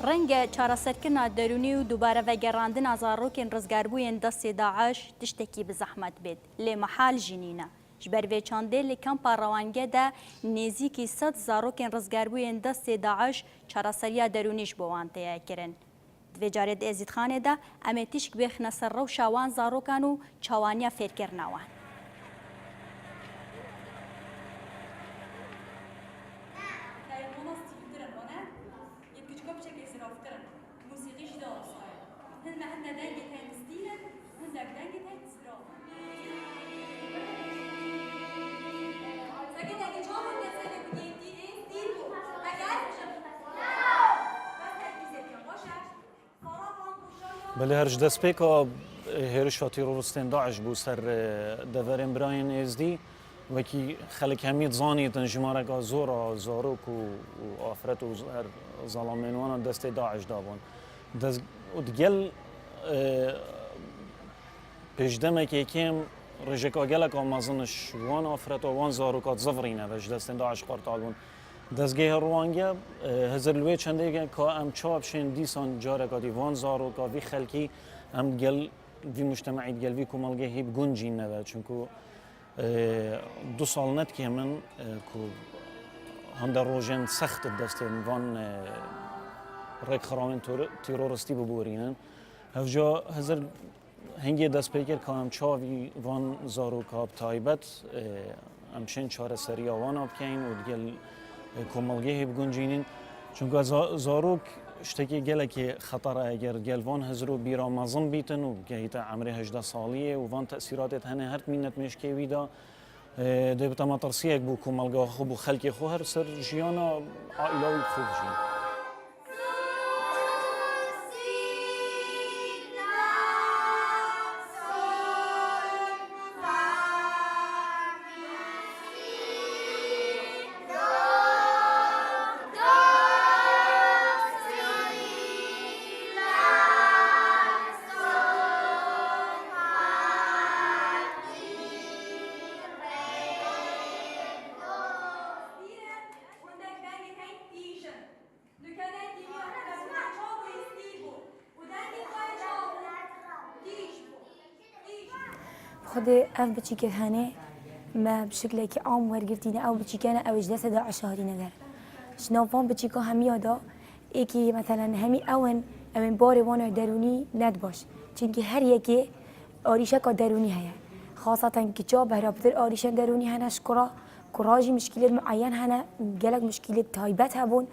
رنگ چارەسەرکردنا دەرونی و دووبارە vەگەڕاندنا زاڕۆکên ڕزگاربوویên دەستێ داعش tiştekî bi zehmet bêt lê mehal jî nîne. Ji ber vê çandê li kampa Rawangê de nêzîkî 100 zarokên rizgarbûyên destê Daeş çaraseriya derûnî ji bo wan têye kirin. Di vê carê di Êzîdxanê de em ê tişk bêxine ser rewşa wan zarokan û çawaniya fêrkirina wan. بله هرج دست پیکا هرش و تیروریستان داعش بو سر دورین براین ازدی وکی خلک همید زانی تنجماره که زورا زاروک و آفرت و ظالمینوان دست داعش دابون دست ودگل پیشدم که کم رجکا گلک آمازنش وان آفرت و وان زاروکات زفرینه وش دست داعش قرطالون دزگه روانگه هزار لوی چنده که ام چاب شن دیسان جاره که دیوان زارو که وی خلکی ام گل وی مجتمعی گل وی کمالگه هیچ گنجین نبود چون که 2 سال نت که من که هندر روزن سخت دستن وان رک خرامین تروریستی ببورینن هفجا هزار هنگی دست پیکر که ام چابی وان زارو که تایبت ام شن چهار سری آوان آب کین و دیگل کمالگه هی بگنجینین چون زاروک اشتکی گله که خطره اگر گلوان هزرو بیرا مازن بیتن و گهیت عمره 18 سالیه و وان تأثیرات هنه هر مینت مشکی ویدا ده بتما ترسیه بو کمالگه خوب و خلق خو هر سر جیانا عائله خوب جین خود اف بچی که هنه ما بشکلی که عام ورگرتینه او بچی کنه او اجلس داعش هارینه در شنوفان بچی که همی ادا ایکی مثلا همی اون بار وانه درونی ند باش چون که هر یکی آریشه که درونی هیا خاصتا که جا برابر آریشه درونی هنش کراجی مشکلات معین هنه جلك مشکلات تایبت هبون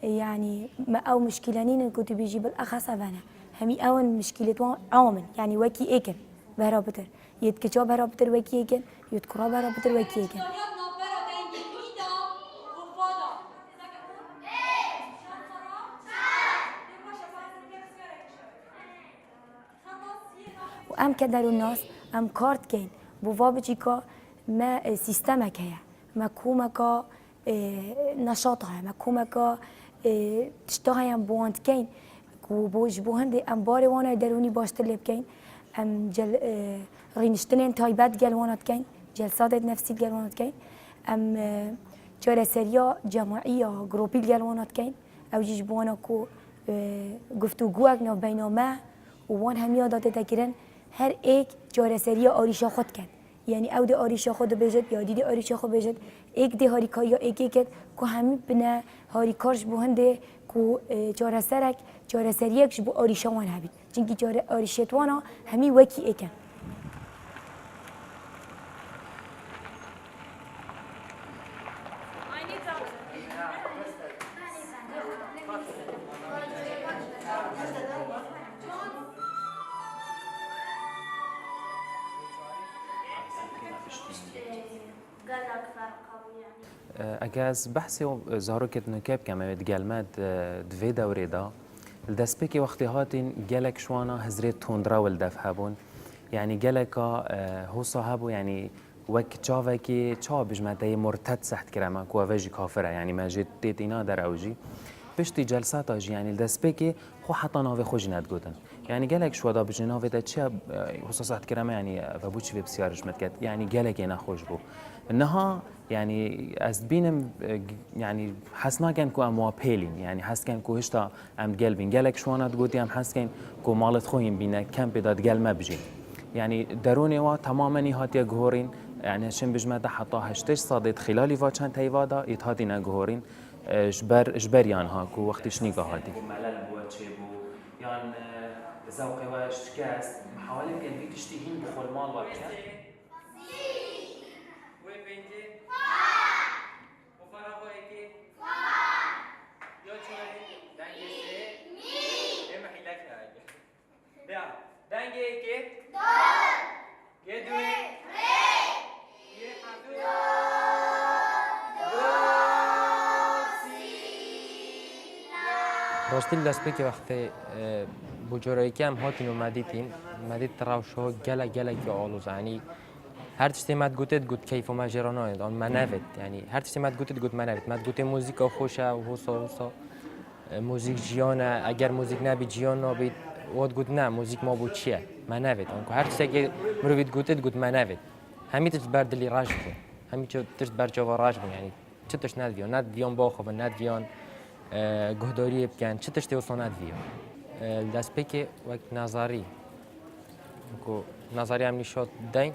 يعني ما او مشكلانين كنت بيجي بالاخص انا همي اون مشكلات عامل يعني وكي ايكن برابر يتكجا برابر وكي ايكن يتكرا برابر وكي ايكن وام كدروا الناس ام كارت كين بوفا بجيكا ما سيستمك هي مكومك نشاطها مكومك تشتغل بواند كين وبوج بوهند ام باري وانا دروني باشتر لب كين ام جل رينشتنين تايبات جلوانات كين جلسات نفسي جلوانات كين ام جلسريا جماعية جروبي جلوانات كين او جيج بوانا كو گفتگوك نو بينما وان هم يادات تكرن هر ایک جلسريا آريشا خود كين يعني او دي آريشا خود بيجد يا دي آريشا خود بيجد ایک دي هاريكا يا ایک كو همي بنا هاريكارش بوهند كو جلسرك جلسرياكش بو آريشا وان هبيت چونكي جار آريشت وانا همي وكي ايكن اگز بحثی زاروکت نکب کم دگلمد دوی دوره دا الدست بکی وقتی هاتین گلک شوانا هزرت تندرا ولدف هبون يعني جلكا هو صاحبه يعني وك تشافكي تشاب بجمعتي مرتد سحت كرامك وفاجي كافرة يعني ما جيت تيتينا در أوجي پشتی جلسات آج یعنی دست بکی خو حتی ناوی خوش ندگودن یعنی گلک شو دا بجی ناوی دا چه خصوصات کرمه یعنی و بوچی به بسیارش متکد یعنی گلک اینا خوش بو انها يعني از بینم يعني حسنا كان كو اموا بيلين يعني حس كان كو هشتا ام قلبين قالك شوانا تقولي ام حس كان كو مالت خوين بينا كم بدات قال ما بجي يعني دروني وا تماما هاتي جهورين يعني شن بجمع حتى هشتش صادت خلالي فاتشان تيوادا يتهاتينا جهورين جبر يانها كو وقتش نيجا هاتي ملل بو تشيبو يعني ذوقي واش كاس محاولة كان بي تشتهين بخول مال وقتها راستیل دست به که وقتی بجورایی که هم هاتین و مدید تراوشو گله که آلوز یعنی هر چیزی مد گوتید گوت کیف و مجرانه آن منوید یعنی هر چیزی مد گوتید گوت منوید مد گوت موزیک خوشه و حوسا موزیک جیانه اگر موزیک نبی جیان نبید واد گوت نه موزیک ما بود چیه منوید آنکو هر چیزی که مروید گوتید گوت منوید همی تشت بردلی راج بود همی تشت برجوا راج بود یعنی چه تشت ندویان باخو و ندویان گهداری بکن چه تشتی وصلت ویا دست که وقت نظری کو نظری هم نشاد دین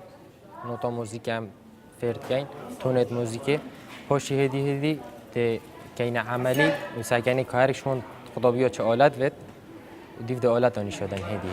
نوتا موزیک هم فرد کن تونت موزیک پاشی هدی ته کین عملی مثلا کنی کارشون خدا بیا چه آلت وید و دیو ده آلت آنی شدن هدی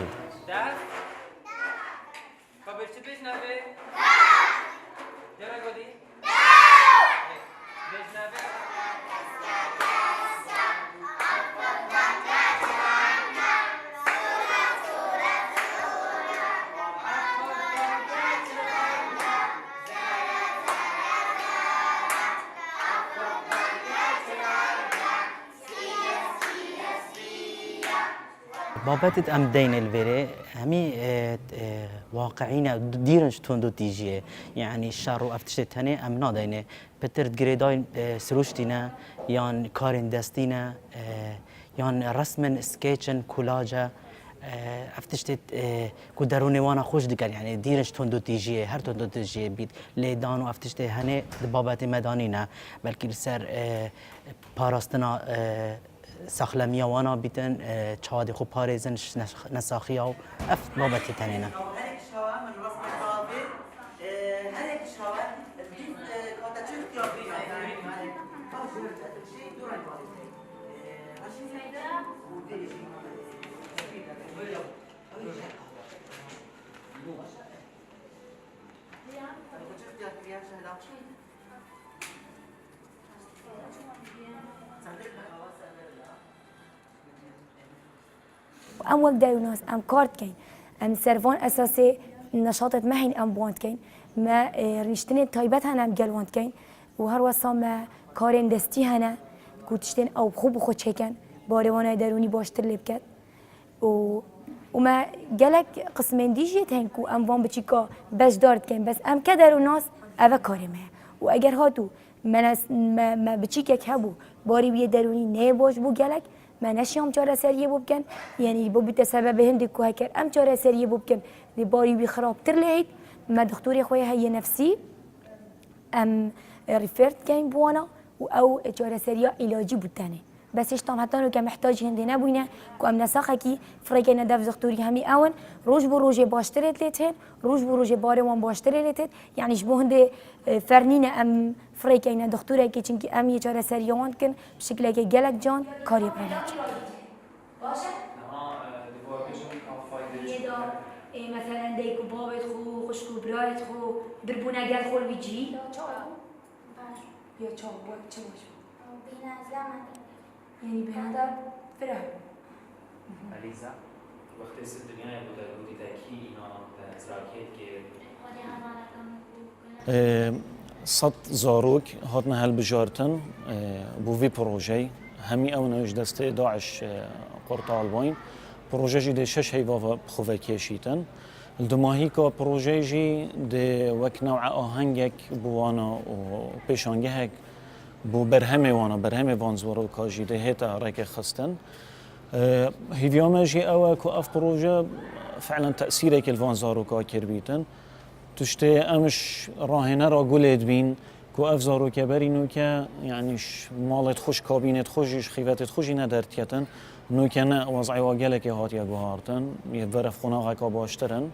بابت ام دين الفيري همي واقعينا ديرنش توندو تيجي يعني الشر وافتشت هني ام نادينه بتر جريداين سروشتينا يان كارين دستينا يان رسمن سكيتشن كولاجا افتشت كو دروني وانا خوش دكر يعني ديرنش توندو تيجي هر توندو تيجي بيت ليدان وافتشت هني بابت مدانينا بلكي سر باراستنا ساخلميا وانا بيتن چادي خو پاريزن نساخيا و افت بابت تنينا ام وقت دايو ناس ام كارت كين ام سيرفون اساسي نشاطت مهين ام بوند كين ما ريشتني تايبت هنا ام جلوند كين وهر وصا ما كارين دستي هنا كوتشتن او خوب خو تشيكن باروانا دروني باشتر لبكت وما جالك قسمين ديجيت هنكو ام وان بتشيكا باش دارت كين بس ام كدرو ناس افا كارمه واگر هاتو ما بتشيكك هبو باري بيه دروني نه باش بو جالك ما نشيام چاره سریه بکن یعنی با بیت سبب هندی که هکر ام چاره سریه بکن دی باری بی خراب تر لهید ما دکتوری خوی هی نفسی ام ریفرت کن بوانا و او چاره سریه علاجی بودنه بس اشتام حتی رو که محتاج هندی نبوینه که ام نساخه کی فرقه ندف دکتوری همی اون روز بو روز باشترت لیتن روز بو روز باری وان باشترت لیتن یعنی شبه هندی فرنین ام فرقه این دکتوری که چنکی ام یه چاره سریه وان کن بشکلی که گلک جان کاری برنج باشه مثلا دیکو بابت خو خشکو برایت خو بربونه گل خول بیجی یا چا بود چه باشه بینا زمان یعنی بهندر فرح علیزا وقتی ست دنیای بوده بودی تاکی اینا تزراکیت که صد زاروك هاتنا هالبجارتن بوفي بروجي همي او نوش دسته داعش قرطال بوين بروجي جي دي شش هيفا بخوفا كيشيتن الدماهي كا بروجي جي دي وك نوع آهنگك بوانا و پیشانگهك بو برهمي وانا برهمي وانزورو كاجي دهيتا رايك خستن هيفيوما جي أوا كو أف بروجة فعلا تأثيرك الفانزارو كاكربيتن تشتي أمش راهنا را قولت بين كو أف زارو كبرينو كا يعني مالت خوش كابينت خوشش خيفتت خوشي ندرتيتن نو كنا وضعي واجلك هاتيا جوهارتن يبرف خناقة كاباشترن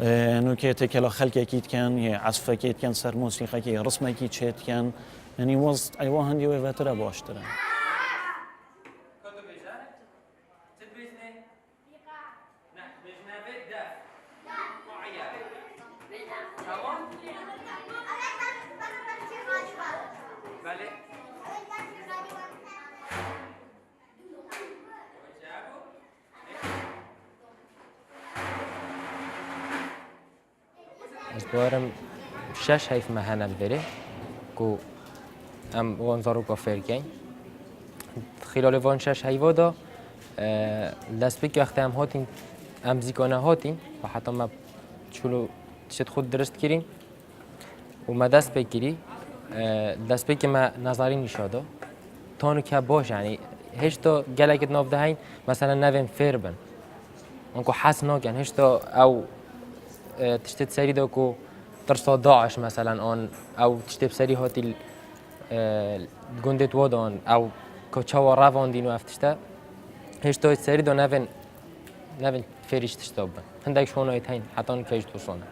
نو که تکلا خلق کیت کن یه عصف کیت کن سر موسیقی که رسم کیت شد کن یعنی وز ایوه هندی و وتره باشتره. از بارم 6 هیف مهنل بره کو ام وانزارو کافر کن خلال وان 6 هیوا دا دست بکی وقتی هم هاتین ام زیکانه هاتین و حتی ما چلو تشت خود درست کریم و ما دست بگیری دست بکی ما نظری نشاده تانو که باش یعنی هیچ تا گلکت ناف دهین مثلا نوین فیر بن انکو حس ناکن هیچ تا او تشتت سری دا کو ترسا داعش مثلا آن او تشتت سری هاتی گندت وادان او که چوا روان دینو افتشته هیچ تا سری دا نوین فریش تشتا بن هندک شونه ایت هین حتی آن فریش توصانه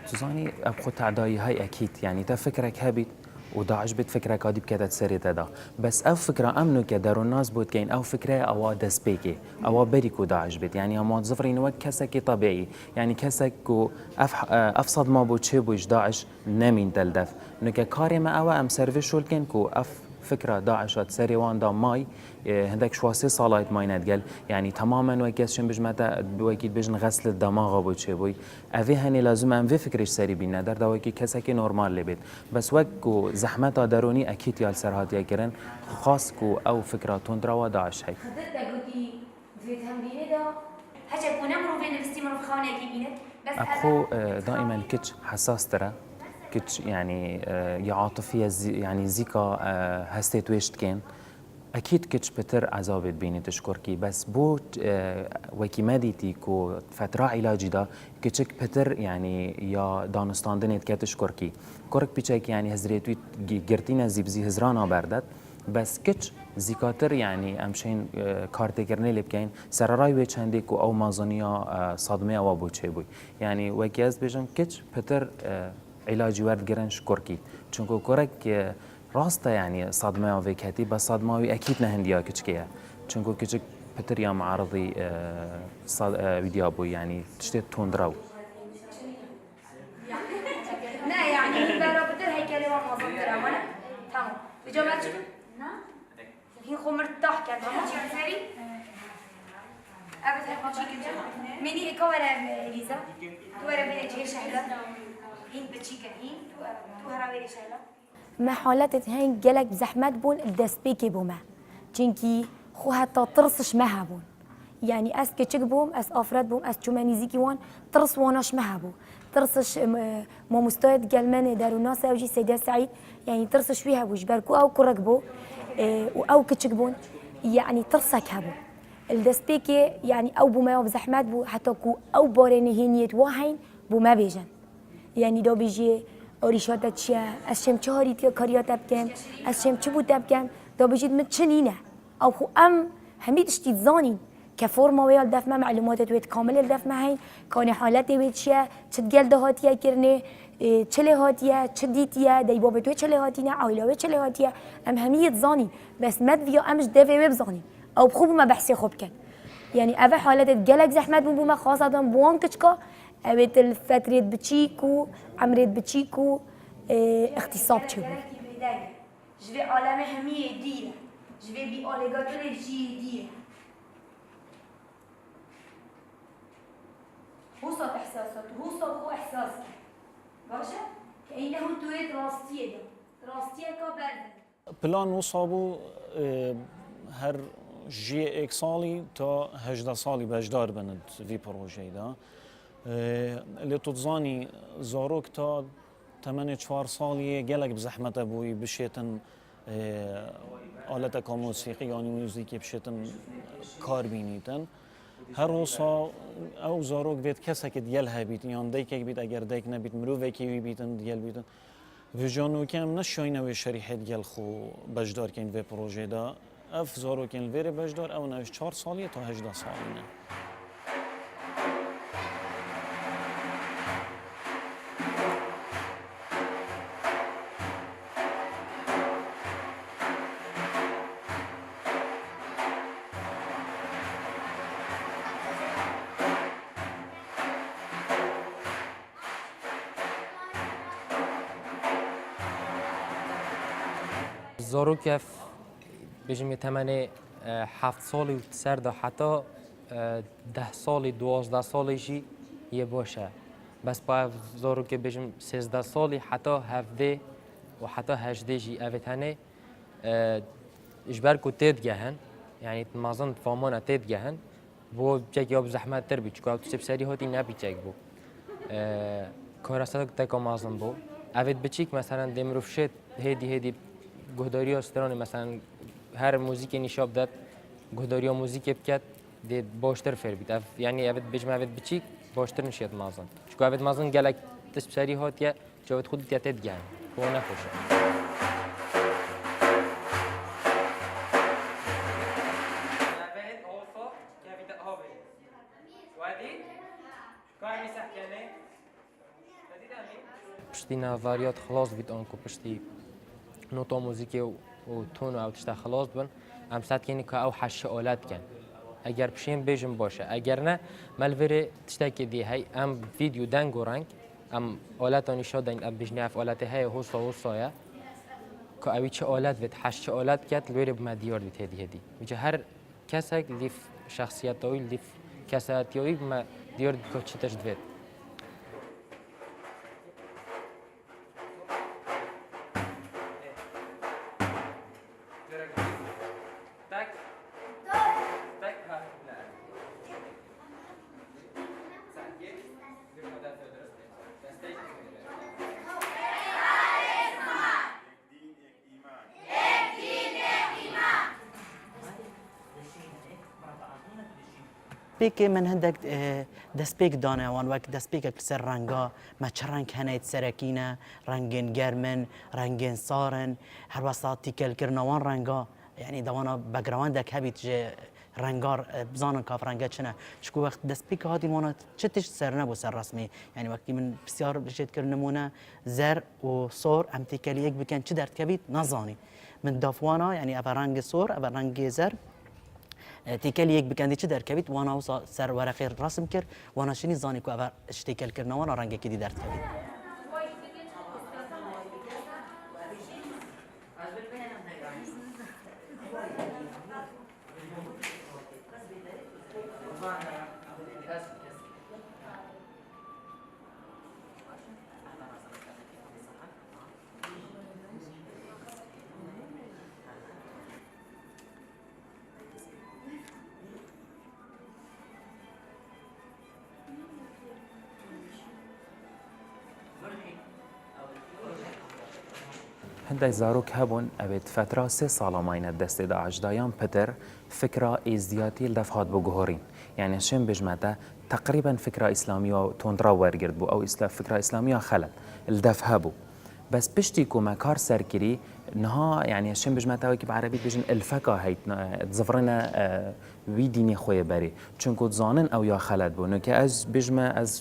تزاني أبخو تعداي هاي أكيد يعني تا فكرك هابت وداعش بيت فكرك هادي بكذا تسري تدا بس أو فكرة أمنو كدارو الناس بود كين أو فكرة أو دسبيكي أو بريكو داعش بيت يعني هم ظفرين وك كسكي طبيعي يعني كسكو أفصد ما بود شيء بوش داعش نمين دلدف نك كاري ما أو أم سيرفيشول كين كو فكرة داعش تسري وان دا ماي هندك شواسي صلاة ماي ندقل يعني تماما وكيسشن بجمتا بوكيد بجن غسل الدماغ بود شي بوي أفي هني لازم أم في فكرش سري بينا در دا وكي كسكي نورمال لبيت بس وكو زحمتا دروني أكيد يال سرهات يكرن خاص كو أو فكرة تندرا وداعش هاي أبخو دائما كتش حساس ترى كتش يعني يا عاطفية يعني زيكا هستيت ويشت كان أكيد كتش بتر عذاب بيني تشكركي بس بو وكي ماديتي كو فترة علاجي دا كتشك بتر يعني يا دانستاندنت كتشكركي كورك بيشك يعني هزريتوي جرتينا زيبزي هزرانا بردت بس كتش زيكاتر يعني امشين كارتيكرني لبكين سراراي ويتشانديكو او مازونيا صدمه او بوتشيبوي يعني وكياز بيجن كتش بتر علاجي ورد جرنش كوركي چونكو كورك راستا يعني صدمه او كاتي بس صدمه اكيد نهنديا كتشكيا چونكو كتشك بتر يا معرضي فيديو بو يعني تشتي توندراو لا يعني برا بتر هي كلمه ما صدرها ولا تمام بجمعتك هي خو مرتاح كان ما تجي سري ابدا ما تجي كده مني كوره ليزا كوره بين جيل شهله هين بتجي كهين تو هرا بين شهله ما حالات هين جلك بزحمات بون دسبيكي بوما چنكي خو حتى ترسش مهبون يعني اس كچك بوم اس افراد بوم اس چومانيزيكي وان ترس واناش مهبو ترسش ما مستعد جلمان دارو ناس اوجي سيدة سعيد يعني ترسش فيها بوش بركو او كركبو او كتشكبون يعني ترسك هبو الدسبيكي يعني او بوما بزحمات بو حتى كو او باريني هينيت واحين بوما بيجن يعني دو بيجي اوريشاتا تشيا اشم چهاري تيا كارياتا بكن اشم چبو تبكن دو بيجي متشنينه او خو ام هميد اشتي زانين كفورما ويال دفما معلومات تويت كامل الدفما هين كان حالتي ويتشيا تشتقل دهاتيا كرني چله هاتیه چه دیتیه دی بابت توی چله هاتینه عائله چله هاتیه ام همیت زانی بس مد ویا امش دفه وب زانی او بخوب ما بحثی خوب کن يعني أبا حالات جلك زحمت بوما خاصة بوان كشكا أبيت الفترة بتشيكو عمرت بتشيكو اختصاب تشوفو Je vais عالم همية دية. Je vais بي alligator جي دية. هو صوت إحساسات وهو صوت هو إحساسي. باشا كأنه تويت راستيه ده. راستيه كابرد. پلان وصابو هر جی ایک سالی تا 18 سالی بجدار بند وی پروژه دا اللي تتزاني زاروك تا 8 سالی گلک بزحمت ابوی بشیتن آلت موسیقی یعنی موزیکی بشیتن کار بینیتن هر وصا او زاروك بيت كسك ديال هابيت يعني ديك بيت اگر ديك نبيت مروفه كي بيتن ديال بيتن ویژانو کم نشاینه و شریحه دیال خو بجدار کن و پروژه دا اف زارو کن ویر بجدار او نوش 4 سالیه تا 18 سالینه. زاروکف بجمی تمنه 7 سالی و سر دا حتی 10 سالی 12 سالیشی یه باشه بس با زاروک بجم 13 سالی حتی 17 و حتی 18 جی اوتانه اجبار کو تید گهن یعنی مازن فامان تید گهن بو چک یا زحمت تر بی چکا تو سری هاتی نبی چک بو کارستاد تک مازن بو اوت بچیک مثلا دمروف شد هدی گهداری استرانی مثلا هر موزیک نشاب داد گهداری موزیک بکت دید باشتر فر بید یعنی اوت بجمع اوت بچیک باشتر نشید مازن چکا اوت مازن گلک تسبسری هاتیه جوت خود تیتد گن بو نخوشه پشتی نظریات خلاص بید آنکو پشتی نوتا موزیکی و تون و تشتا خلاص بن ام سات کنی که او حش آلت کن اگر پشیم بیجم باشه اگر نه ملوری تشتا که دی های ام ویدیو دنگ و رنگ ام آلت آنیشا دنگ ام بیجنی اف آلت های حوصا که اوی چه آلت وید حش چه آلت کت لوری بمدیار دید هدی میشه هر کسی لیف شخصیت اوی لیف کساتی اوی ما دیار دید که چه تجد بيك من هندك دسبيك دانا وان وقت دسبيك سر رنگا ما چرنگ هنيت سركينا رنگين گرمن رنگين صارن هر وسط تيكل كرنا وان رنگا يعني دوانا باكراوند دك هبيت جه رنگار بزانن كاف رنگا چنا شكو وقت دسبيك هادي وانا چتش سر نبو سر رسمي يعني وقتی من بسيار بجيت كرنمونا زر وصور ام تيكل يك بكن چه درد كبيت نزاني من دافوانا يعني ابا رنگ صور ابا رنگ زر تيكل يك بكندي چه در كبيت وانا وصا سر ورقه رسم كر وانا شني زاني كو اول اشتيكل كرنا وانا رنگ كدي درد كبيت هندای زاروک هبون اوید فتره 3 ساله ماینه دست داعش دایان پتر فکره ازدیاتی لدفعات بگهورین یعنی شم بجمده تقریبا فکره اسلامی و تندرا ورگرد بو او فکره اسلامی خلل الدفع هبو بس بشتي كو مكار سركري نها يعني شم بجمته وكي بعربي بيجن الفكا هيت تزفرنا وي ديني خويا بري چونكو زانن او يا خلد بو نكي از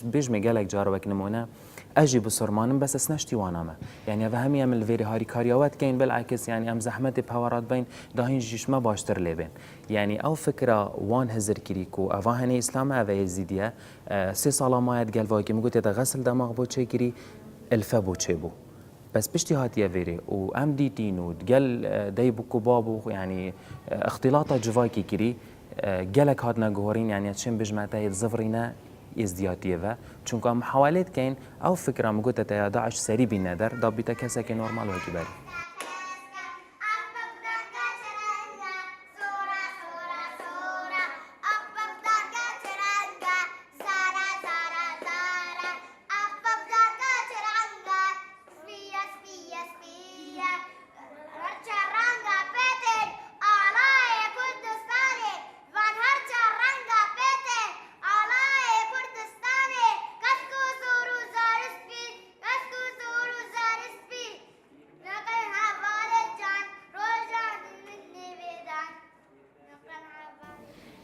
بجمه قالك جارو وك نمونه اجي بسرمانم بس اسنشتي وانامه يعني فهمي ام الفيري هاري كاريوات كاين بالعكس يعني ام زحمه بهارات بين داهين جيش ما باشتر لبين يعني او فكره وان هزر كريكو افاهني اسلام او يزيديه 3 ساله ما قال واكي مقول غسل دماغ بو تشكري الفبو تشيبو بس بشتي هاتيا فيري وام ديتين وتقل ديبو كوبابو يعني اختلاطات جواكي كري قالك هاتنا جوهرين يعني تشم بجمعتها زفرينا ازدياتيفا چونك محاولات كاين او فكره مقوته تاع داعش سري بالنادر ضبطه كسا نورمال وهكي بالي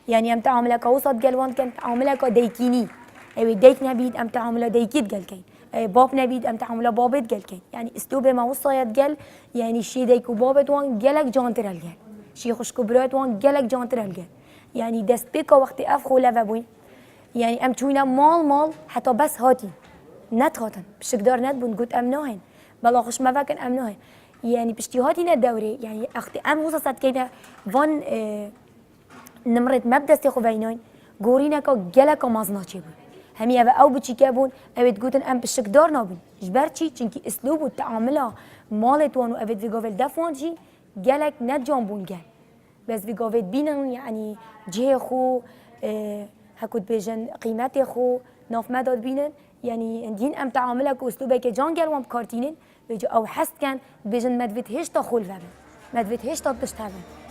يعني ام تعاملك وسط قلوان كان تعاملك ديكيني اي ديك نبيد ام تعامله ديكيد قال كين باب نبيد ام تعامله بابت قال كين يعني اسلوب ما وصايت قال يعني شي ديك وبابت وان قالك جانتر قال شي خوش كبرات وان قالك جانتر قال يعني دست بيكا وقت افخو لافابوين يعني ام توينا مال حتى بس هاتي نت هاتن بش قدر نت بون قلت امناهن بلا خوش ما فكن امناهن يعني بشتي هاتي ندوري يعني اختي ام وصلت كينا فان نمرت مبدا سيخو بينين غورينكا جلكا مازناتشي بون همي ابا او بتشي كابون ابي تقولن ام بشك دار نابون جبرتشي چنكي اسلوب وتعاملها مالت وانو ابي فيغوفل دافونجي جلك نجامبون جل بس فيغوفل بينن يعني جه خو هكوت بيجن قيمتي خو ناف مداد بينن يعني دين ام تعاملك واسلوبك جان جل وام كارتينين بيجو او حست كان بيجن مدفت هشتا خول فابن مدفت هشتا تشتغل